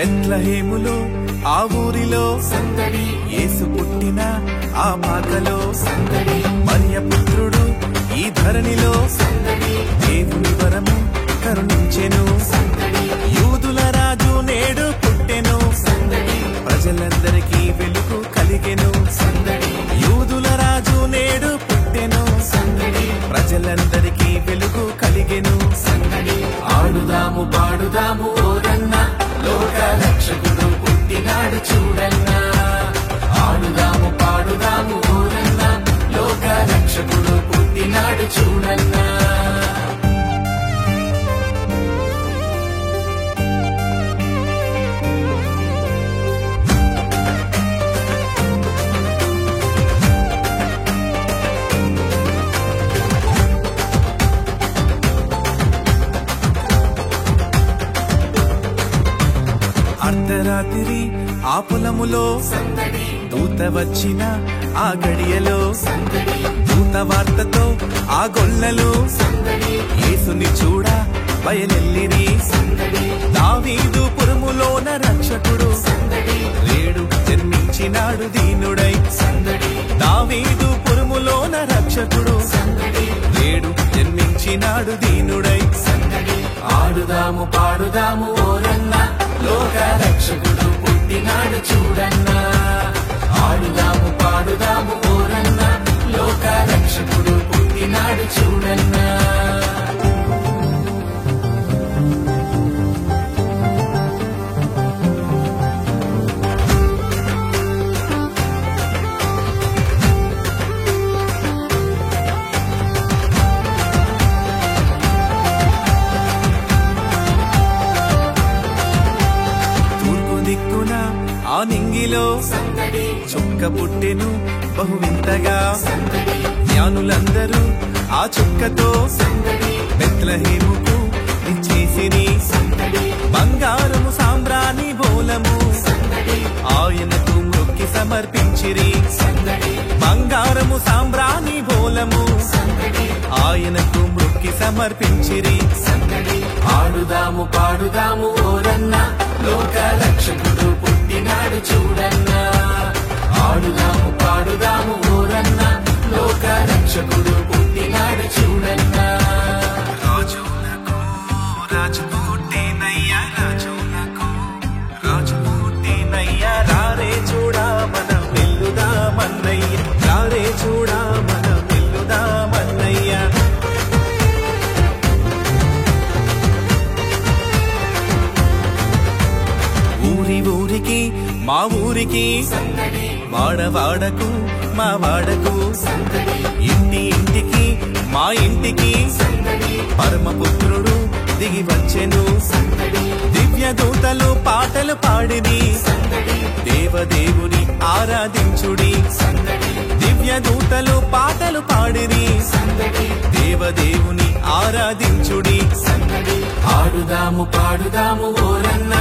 బెత్లెహేములో ఆ ఊరిలో సందడి, యేసు పుట్టిన ఆ పాకలో సందడి, మరియ పుత్రుడు ఈ ధరణిలో సందడి, దేవుని వరము కరుణించెను సందడి, యూదుల రాజు నేడు పుట్టెను సందడి, ప్రజలందరికీ వెలుగు కలిగెను సందడి, యూదుల రాజు నేడు పుట్టెను సందడి, ప్రజలందరికీ వెలుగు కలిగెను సందడి. ఆడుదాము పాడుదాము ఓరన్న, లోక రక్షకుడు పుట్టినాడు చూడన్నా. ఆడుదాము పాడుదాము ఓరన్న, లోక రక్షకుడు పుట్టినాడు చూడన్నా. అర్ధరాత్రి ఆ పొలములో సందడి, దూత వచ్చిన ఆ గడియలో సందడి, దూత వార్తతో ఆ గొల్లలో సందడి, యేసుని చూడ బయలెల్లిరి సందడి, దావీదు పురములోన రక్షకుడు సందడి, లేడు జన్మించినాడు దీనుడై సందడి, దావీదు పురములోన రక్షకుడు సందడి, లేడు జన్మించినాడు దీనుడై సందడి. ఆడుదాము పాడుదాము ఓరన్న, లోక రక్షకుడు పుట్టినాడు చూడన్నా. ఆడుదాము పాడుదాము ఓరన్న, లోక రక్షకుడు పుట్టినాడు చూడన్నా. ఆ నింగిలో సందడి, చుక్క పుట్టెను బహు వింతగా సందడి, జ్ఞానులందరూ ఆ చుక్కతో సందడి, బెత్లెహేముకు ఇచ్చేసిరి సందడి, బంగారము సాంబ్రాణి బోలము సందడి, ఆయనకు మొక్కి సమర్పించిరి సందడి, బంగారము సాంబ్రాణి బోలము సందడి, ఆయనకు మొక్కి సమర్పించిరి సందడి. ఆడుదాము పాడుదాము ఓరన్న, లోక రక్షకుడు పుట్టినాడు చూడన్నా. ఆడుదాము పాడుదాము ఓరన్న, లోక రక్షకుడు పుట్టినాడు చూడన్నా. రాజులకు రాజు పుట్టినయ్యా, రాజులకు రాజు పుట్టినయ్యా, రారే చూడా మనం వెల్లుదామన్నయ్య, రారే చూడా మనం వెల్లుదామన్నయ్య. ఊరి ఊరికి మా ఊరికి సందడి, వాడవాడకు మా వాడకు సందడి, ఇంటి ఇంటికి మా ఇంటికి సందడి, పరమపుత్రుడు దిగి వచ్చెను సందడి, దివ్య దూతలు పాటలు పాడిని సందడి, దేవదేవుని ఆరాధించుడి సందడి, దివ్య దూతలు పాటలు పాడిని సందడి, దేవదేవుని ఆరాధించుడి సందడి. ఆడుదాము పాడుదాము ఓరన్న,